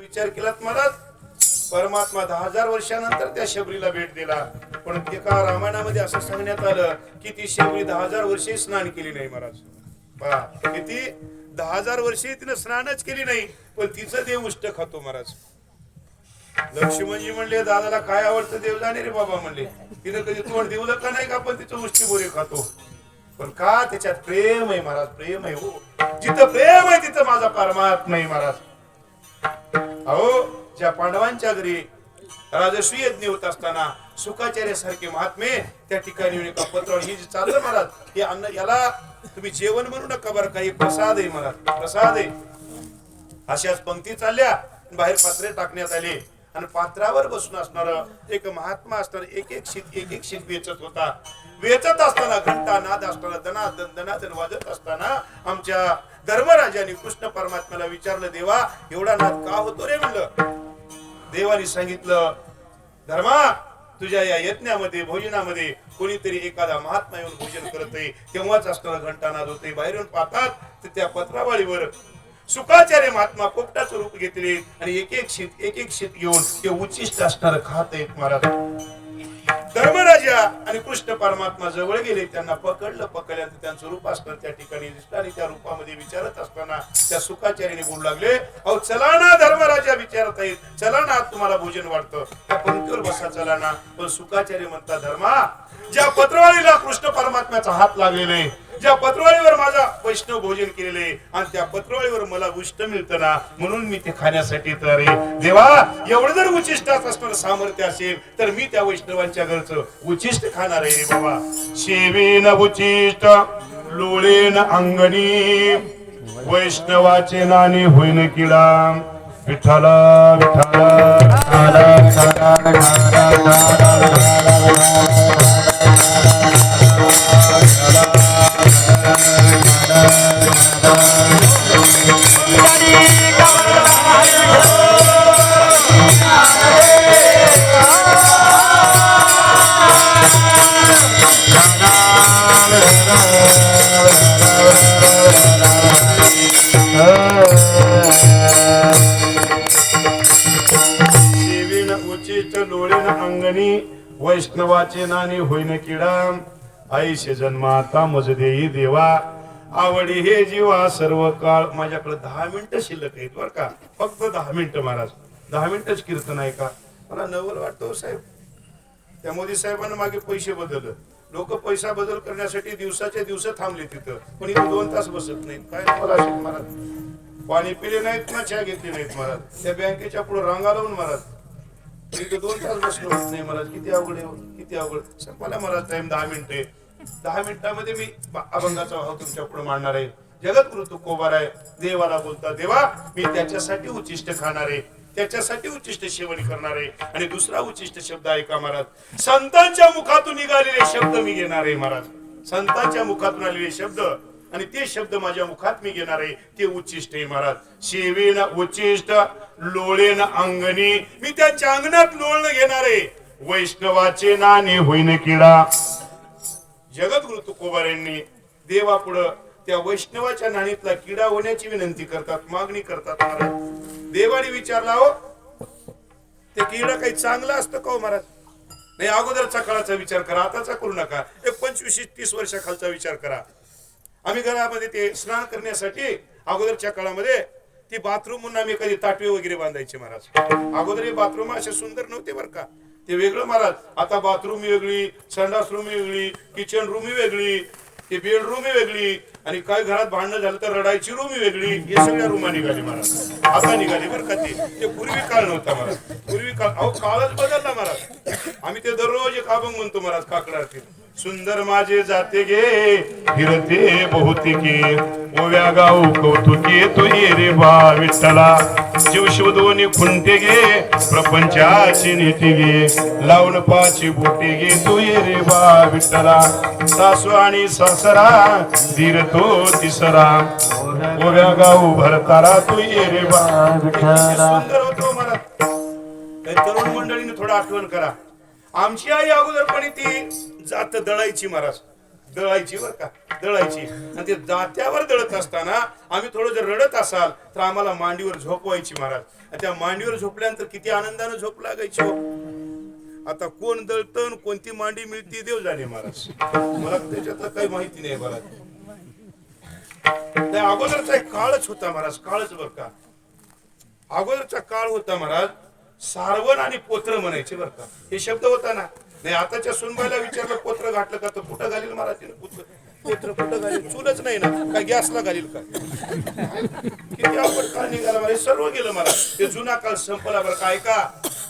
विचार केलात महाराज, परमात्मा 10,000 वर्षानंतर त्या शबरीला भेट दिला, पण एका रामायणामध्ये असं सांगण्यात आलं की ती शबरी 10,000 वर्षे स्नान केली नाही महाराज. पहा किती 10,000 वर्षे तिने स्नानच केली नाही, पण तिचं देव उष्ट खातो महाराज. लक्ष्मणजी म्हणले दादाला काय आवडतं देव जाणे रे बाबा म्हणले, तिने कधी तोंड देवलं का नाही का, पण तिचं उष्टी बोरे खातो. पण का त्याच्यात प्रेम आहे महाराज, प्रेम आहे. हो जिथं प्रेम आहे तिथं माझा परमात्मा आहे महाराज. अहो ज्या पांडवांच्या घरी राजस्वी यज्ञ होत असताना सुखाचार्य सारखे महात्मे त्या ठिकाणी एका पत्रावर हे जे चाललं महाराज, हे अन्न याला तुम्ही जेवण म्हणू नका बरं, काही प्रसाद आहे महाराज, प्रसाद आहे. अशाच पंक्ती चालल्या, बाहेर पात्रे टाकण्यात आले आणि पात्रावर बसून असणार एक महात्मा असणार एक एक शीत वेचत होता. वेचत असताना घंटा नाद असताना दनादन वाजत असताना आमच्या धर्मराजाने कृष्ण परमात्म्याला विचारलं, देवा एवढा नाद का होतो रे म्हणलं. देवाने सांगितलं, धर्मा तुझ्या या यज्ञामध्ये भोजनामध्ये कोणीतरी एखादा महात्मा येऊन भोजन करत आहे, तेव्हाच असताना घंटा नाद होते. बाहेरून पाहतात तर त्या पत्रावळीवर सुखाचार्य महात्मा पोपटाचं रूप घेतले आणि एक एक शीत घेऊन ते उच्चिष्ट असणार खात आहेत महाराज. धर्मराजा आणि कृष्ण परमात्मा जवळ गेले, त्यांना पकडल्यानंतर त्यांचं रूप असणार त्या ठिकाणी दिसलं आणि त्या रूपामध्ये विचारत असताना त्या सुखाचार्याने बोलू लागले, अहो चला ना धर्मराजा विचारत आहेत, चला ना तुम्हाला भोजन वाटतं त्या पंक्तीवर बसा, चला ना. पण सुखाचार्य म्हणतात, धर्मा ज्या पत्रवाळीला कृष्ण परमात्म्याचा हात लागलेला आहे, ज्या पत्रवाळीवर माझा वैष्णव भोजन केलेले आणि त्या पत्रवाळीवर मला उष्ट मिळतं ना, म्हणून मी ते खाण्यासाठी तर आहे. देवा एवढं जर उचिष्टात असणार सामर्थ्य असेल तर मी त्या वैष्णवांच्या घरचं उचिष्ट खाणार आहे रे बाबा. शेवेन उचिष्ट लोळेन अंगणी, वैष्णवाचे नानी होईन किडा. विठ्ठला विठ्ठला वैष्णवाचे नानी होईन किडा. आईशे जन्माता मज देई देवा, आवडी हे जीवा सर्व काळ. माझ्याकडे 10 मिनिटं शिल्लक आहेत बर का, फक्त 10 मिनिटं महाराज, 10 मिनिटच कीर्तन आहे का. मला नवल वाटतो साहेब, त्या मोदी साहेबांना मागे पैसे बदललं, लोक पैसा बदल करण्यासाठी दिवसाच्या दिवस थांबले तिथं, पण इथे 2 तास बसत नाहीत. काय मला असेल महाराज, पाणी पिले नाहीत ना चहा घेतली नाहीत महाराज, त्या बँकेच्या पुढे रांगा लावून महाराज इथे 2 तास बसलो होत नाही महाराज. किती अवघड आहे, किती अवघड. मला महाराज टाइम 10 मिनिटे, 10 मिनिटांमध्ये मी अभंगाचा भाव तुमच्या पुढे मांडणार आहे. जगद्गुरु तुकोबार आहे, देवाला बोलता, देवा मी त्याच्यासाठी उच्चिष्ट खाणार आहे, त्याच्यासाठी उच्चिष्ट सेवन करणार आहे. आणि दुसरा उच्चिष्ट शब्द ऐका महाराज, संतांच्या मुखातून निघालेले शब्द मी घेणार आहे महाराज. संतांच्या मुखातून आलेले शब्द आणि ते शब्द माझ्या मुखात मी घेणार आहे, ते उच्चिष्ट आहे महाराज. शेवेन उच्चिष्ट लोळेन अंगणी, मी त्यांच्या अंगणात लोळणं घेणार आहे. वैष्णवाचे नानी होईन किडा. जगद्गुरु तुकोबार यांनी देवापुढं त्या वैष्णवाच्या नाणीतला किडा होण्याची विनंती करतात, मागणी करतात महाराज. देवाने विचारला, हो ते किडा काही चांगलं असतं का हो महाराज. नाही, अगोदरचा काळाचा विचार करा, आताचा करू नका. 25-30 वर्षाखालचा विचार करा. आम्ही घरामध्ये ते स्नान करण्यासाठी अगोदरच्या काळामध्ये ती बाथरूम म्हणून आम्ही कधी ताटवे वगैरे बांधायचे महाराज. अगोदर हे बाथरूम असे सुंदर नव्हते बरं का, ते वेगळं महाराज. आता बाथरूम वेगळी, संडास रूम वेगळी, किचन रूम वेगळी, ती बेडरूम वेगळी, आणि काही घरात भांडणं झालं तर रडायची रूम वेगळी. हे सगळ्या रूमा निघाली महाराज, आता निघाली बरं का. ते पूर्वी काळ नव्हता महाराज, पूर्वी काळ. अहो काळच बदलला महाराज. आम्ही ते दररोज एक अभंग म्हणतो महाराज काकडातील, सुंदर माझे जाते गे फिरते बहुतिके, ओव्या गाऊ कौतुके तू ये रे बा विठ्ठला. जीव शोधून खुंटे गे प्रपंचाची नीती गे, लावून पाची बोटे गे तू ये रे बा विठ्ठला. सासू आणि सासरा धीर तो तिसरा, ओव्या गाऊ भरतारा तू ये रे बा विठ्ठला. सुंदर होतो महाराज. तरुण मंडळीने थोडं आठवण करा. आमची आई अगोदरपणे ती जात दळायची महाराज, दळायची बर का, दळायची. आणि ते दात्यावर दळत असताना आम्ही थोडं जर रडत असाल तर आम्हाला मांडीवर झोपवायची महाराज. आणि त्या मांडीवर झोपल्यानंतर किती आनंदानं झोप लागायची हो. आता कोण दळतं कोणती मांडी मिळते देव जाणे महाराज, मला त्याच्यात काही माहिती नाही महाराज. त्या अगोदरचा एक काळच होता महाराज, काळच बर का. अगोदरचा काळ होता महाराज, सारवण आणि पोत्र म्हणायचे बर का, हे शब्द होता ना. नाही आताच्या सुनबाईला विचारलं पोत्र घातलं का तर कुठं घालील महाराज, पोत्र कुठं घालील, चूलच नाही ना, काय गॅसला घालील का. किती अवघड काळ निघाला मला, सर्व गेलं मला. ते जुना काळ संपला बरं का. ऐका,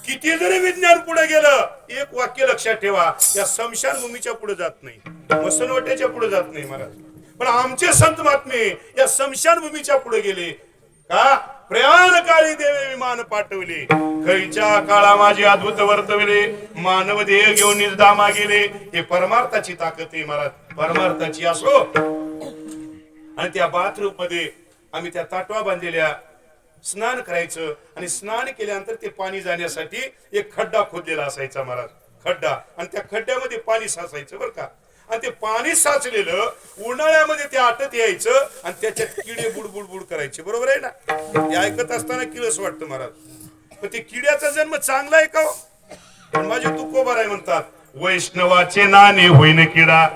किती जरी विज्ञान पुढे गेलं, एक वाक्य लक्षात ठेवा, या स्मशान भूमीच्या पुढे जात नाही, मसनवट्याच्या पुढे जात नाही महाराज. पण आमचे संत महात्मे या स्मशान भूमीच्या पुढे गेले का. प्रयाण काळी देवे विमान पाठवले, खैच्या काळा माझे अद्भुत वर्तविले, मानव देह घेऊन निर्धामा गेले. हे परमार्थाची ताकद आहे महाराज, परमार्थाची असो. आणि त्या बाथरूम मध्ये आम्ही त्या ताटवा बांधलेल्या, स्नान करायचं आणि स्नान केल्यानंतर ते पाणी जाण्यासाठी एक खड्डा खोदलेला असायचा महाराज, खड्डा. आणि त्या खड्ड्यामध्ये पाणी साचायचं बर का. आणि ते पाणी साचलेलं उन्हाळ्यामध्ये ते आटत यायचं आणि त्याच्यात किडे बुडबुड बुड करायचे, बरोबर आहे ना. हे ऐकत असताना किळस वाटतं महाराज. पण ते किड्याचा जन्म चांगला आहे का हो? पण माझे तुकोबार आहे म्हणतात, वैष्णवाचे नाणे होईन किडा.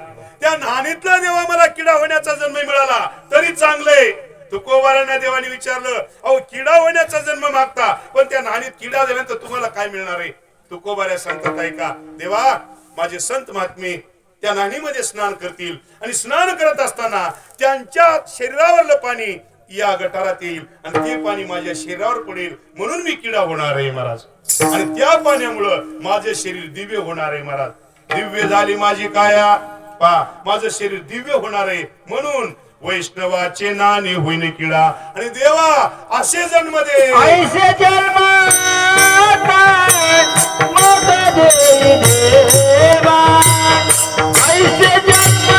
त्या नाणीतला देवा मला किडा होण्याचा जन्म मिळाला तरी चांगलंय. तुकोबारांना देवाने विचारलं, अहो किडा होण्याचा जन्म मागता पण त्या नाणीत किडा झाल्यानंतर तुम्हाला काय मिळणार आहे. तुकोबाऱ्या सांगतात, ऐका देवा, माझे संत महात्मे त्या नाणीमध्ये स्नान करतील आणि स्नान करत असताना त्यांच्या शरीरावरलं पाणी या गटारात येईल आणि ते पाणी माझ्या शरीरावर पडेल, म्हणून मी किडा होणार आहे महाराज. आणि त्या पाण्यामुळं माझे शरीर दिव्य होणार आहे महाराज. दिव्य झाली माझी काया, माझं शरीर दिव्य होणार आहे, म्हणून वैष्णवाचे नाणे होईन किडा. आणि देवा असे जन्म दे, ऐसे जन्म देवा, ऐसे जन्म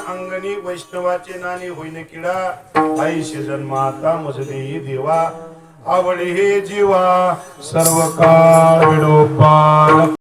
अंगणी वैष्णवाचे नाणे होईन किडा. ऐशे जन्माता मज देई देवा, आवडे हे जीवा सर्व काळ विडोपाल.